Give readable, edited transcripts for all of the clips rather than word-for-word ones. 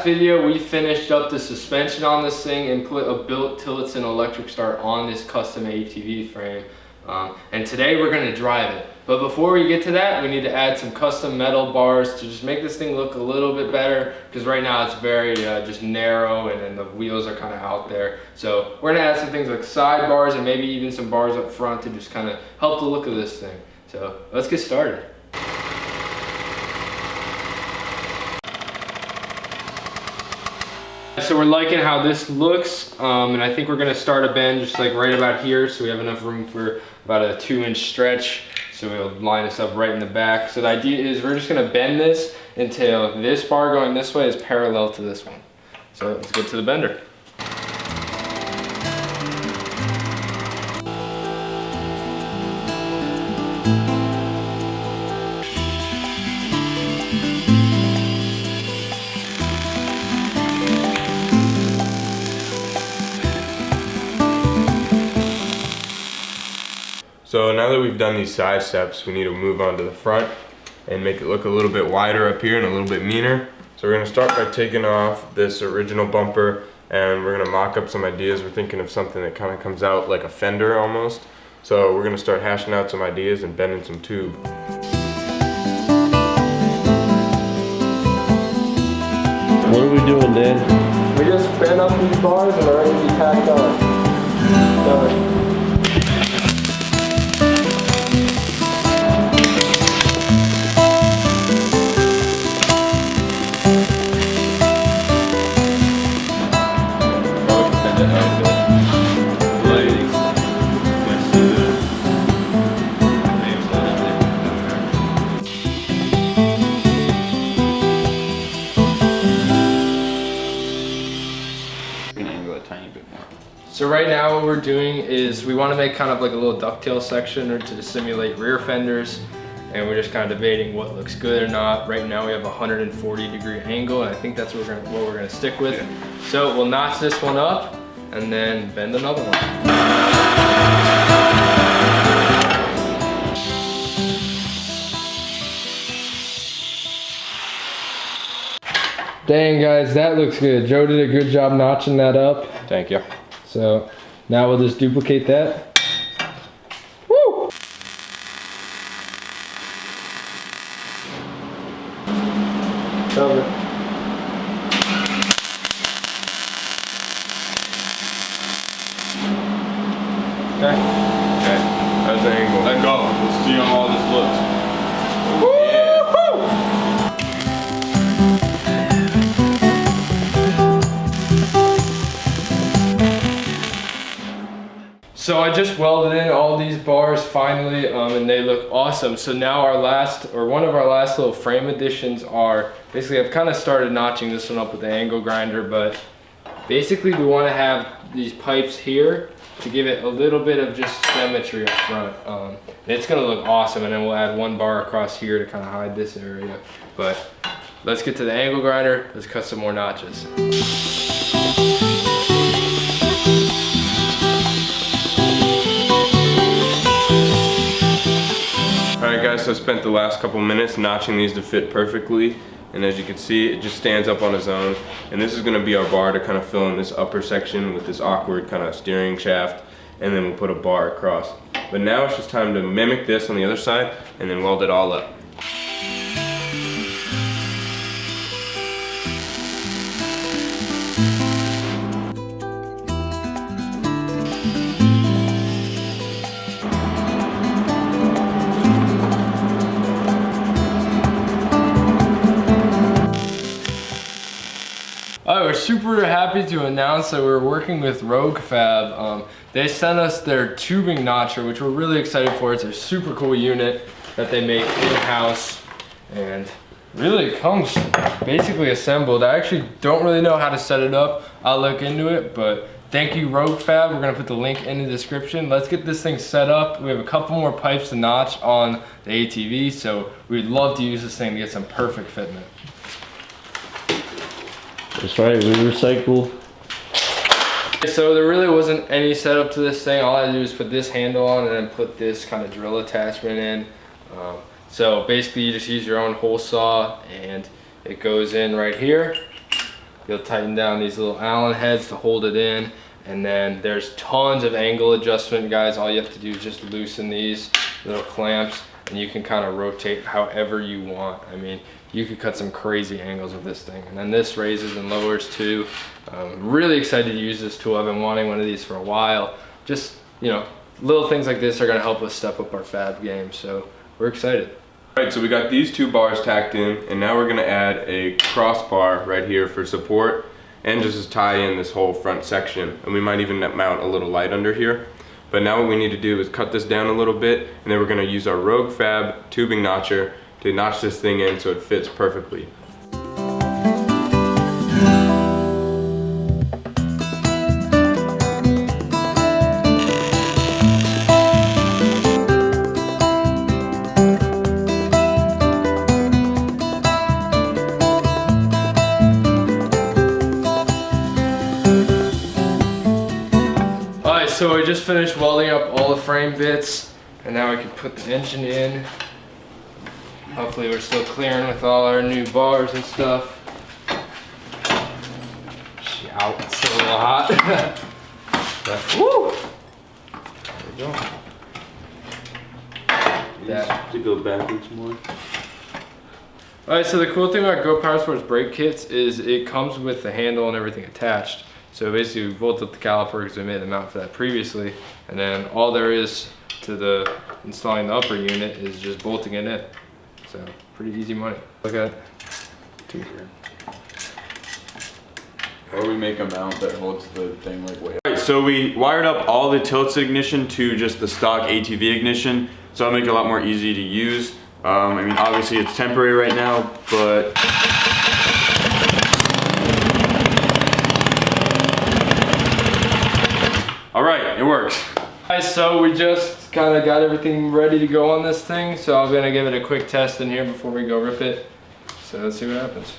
video, we finished up the suspension on this thing and put a built Tillotson electric start on this custom ATV frame. And today we're gonna drive it. But before we get to that, we need to add some custom metal bars to just make this thing look a little bit better, because right now it's very just narrow and then the wheels are kind of out there. So we're gonna add some things like side bars and maybe even some bars up front to just kind of help the look of this thing. So let's get started. So we're liking how this looks, and I think we're gonna start a bend just like right about here, so we have enough room for about a 2-inch stretch. So we'll line this up right in the back. So the idea is we're just gonna bend this until this bar going this way is parallel to this one. So let's get to the bender. So now that we've done these side steps, we need to move on to the front and make it look a little bit wider up here and a little bit meaner. So we're gonna start by taking off this original bumper and we're gonna mock up some ideas. We're thinking of something that kind of comes out like a fender almost. So we're gonna start hashing out some ideas and bending some tube. What are we doing, Dan? We just bend up these bars and they're ready to be tacked on. Done. So right now what we're doing is we want to make kind of like a little ducktail section or to simulate rear fenders, and we're just kind of debating what looks good or not. Right now we have a 140-degree angle, and I think that's what we're gonna stick with. Yeah. So we'll notch this one up and then bend another one. Dang guys, that looks good. Joe did a good job notching that up. Thank you. So now we'll just duplicate that. Woo! Cover. Okay. Okay. How's the angle? Let go. Let's see how all this looks. So I just welded in all these bars finally, and they look awesome. So now our one of our last little frame additions are, basically I've kind of started notching this one up with the angle grinder, but basically we want to have these pipes here to give it a little bit of just symmetry up front. And it's gonna look awesome, and then we'll add one bar across here to kind of hide this area. But let's get to the angle grinder, let's cut some more notches. Alright guys, so I spent the last couple minutes notching these to fit perfectly, and as you can see it just stands up on its own, and this is going to be our bar to kind of fill in this upper section with this awkward kind of steering shaft, and then we'll put a bar across. But now it's just time to mimic this on the other side and then weld it all up. We're super happy to announce that we're working with RogueFab. They sent us their tubing notcher, which we're really excited for. It's a super cool unit that they make in-house, and really comes basically assembled. I actually don't really know how to set it up. I'll look into it, but thank you RogueFab. We're gonna put the link in the description. Let's get this thing set up. We have a couple more pipes to notch on the ATV, so we'd love to use this thing to get some perfect fitment. That's right, we recycle. So there really wasn't any setup to this thing. All I had to do was put this handle on and then put this kind of drill attachment in. So basically you just use your own hole saw and it goes in right here. You'll tighten down these little Allen heads to hold it in. And then there's tons of angle adjustment, guys. All you have to do is just loosen these little clamps and you can kind of rotate however you want. I mean, you could cut some crazy angles with this thing. And then this raises and lowers too. Really excited to use this tool. I've been wanting one of these for a while. Just, you know, little things like this are gonna help us step up our fab game. So we're excited. All right, so we got these 2 bars tacked in, and now we're gonna add a crossbar right here for support and just to tie in this whole front section. And we might even mount a little light under here. But now what we need to do is cut this down a little bit, and then we're gonna use our RogueFab tubing notcher to notch this thing in so it fits perfectly. So I just finished welding up all the frame bits, and now we can put the engine in. Hopefully we're still clearing with all our new bars and stuff. Shout, it's still a little hot. But, woo! There we go. That. To go backwards more. Alright, so the cool thing about GoPowersports brake kits is it comes with the handle and everything attached. So basically we bolted up the caliper because we made the mount for that previously, and then all there is to the installing the upper unit is just bolting it in. So pretty easy money. Look at it. Or we make a mount that holds the thing like way up. Alright, so we wired up all the Tillotson ignition to just the stock ATV ignition, so it'll make it a lot more easy to use. I mean, obviously it's temporary right now, but alright, it works. Alright, so we just kind of got everything ready to go on this thing, so I'm gonna give it a quick test in here before we go rip it. So let's see what happens.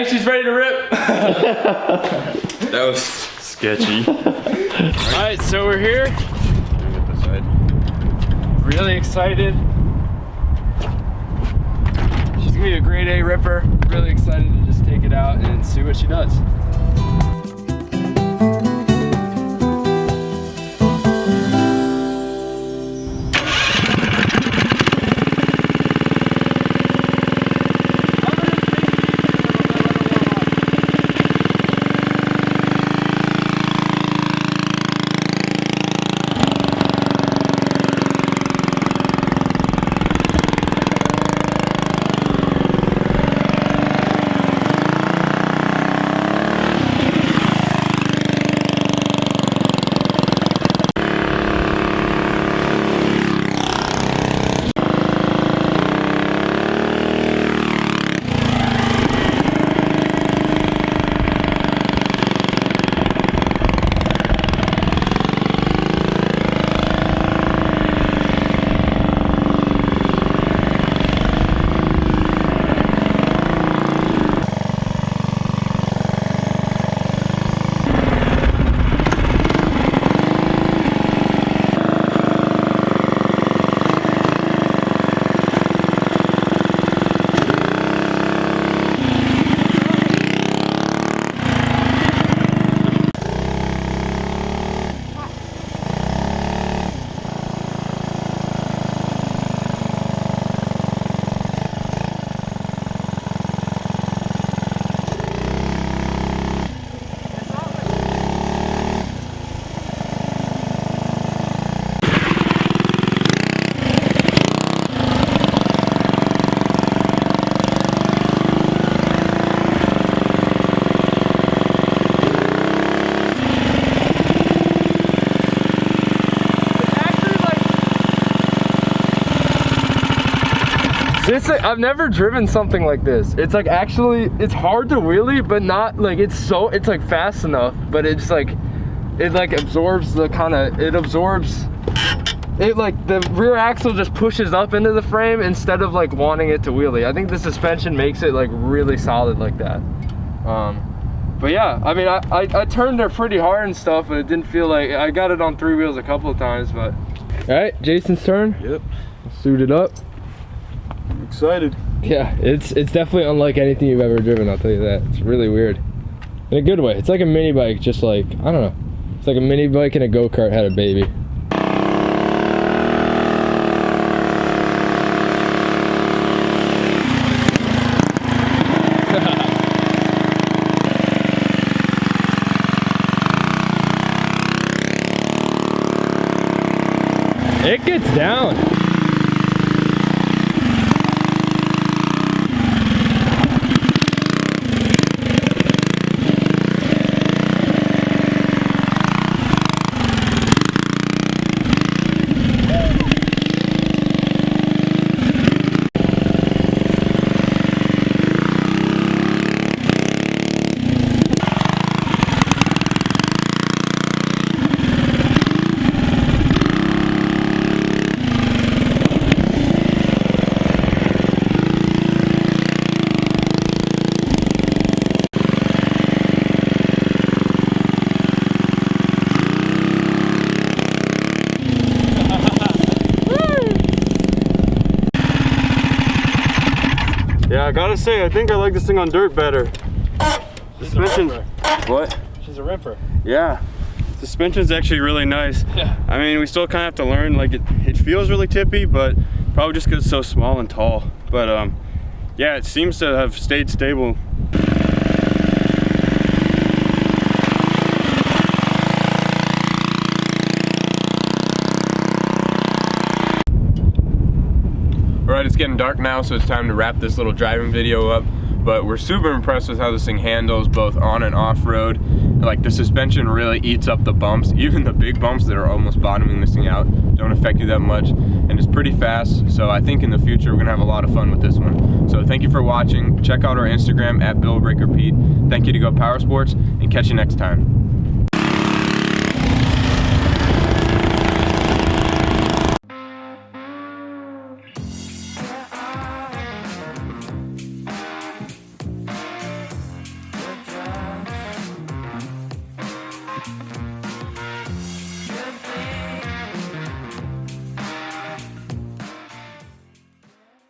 She's ready to rip. That was sketchy. Alright, so we're here. Really excited. She's gonna be a grade A ripper. Really excited to just take it out and see what she does. It's like, I've never driven something like this. It's like actually, it's hard to wheelie, but not like it's like fast enough, but it's like, it like absorbs the kind of, it like the rear axle just pushes up into the frame instead of like wanting it to wheelie. I think the suspension makes it like really solid like that. But yeah, I mean, I turned there pretty hard and stuff, but it didn't feel like, I got it on 3 wheels a couple of times, but. All right, Jason's turn. Yep. Suit it up. I'm excited. Yeah, it's definitely unlike anything you've ever driven, I'll tell you that. It's really weird. In a good way. It's like a mini bike, just like, I don't know. It's like a mini bike and a go-kart had a baby. It gets down. Yeah, I gotta say, I think I like this thing on dirt better. Suspension. What? She's a ripper. Yeah. Suspension's actually really nice. Yeah. I mean, we still kind of have to learn. Like, it feels really tippy, but probably just because it's so small and tall. But yeah, it seems to have stayed stable. Alright, it's getting dark now, so it's time to wrap this little driving video up. But we're super impressed with how this thing handles both on and off road. Like, the suspension really eats up the bumps. Even the big bumps that are almost bottoming this thing out don't affect you that much. And it's pretty fast, so I think in the future we're gonna have a lot of fun with this one. So thank you for watching. Check out our Instagram at BillBreakerPete. Thank you to GoPowersports, and catch you next time.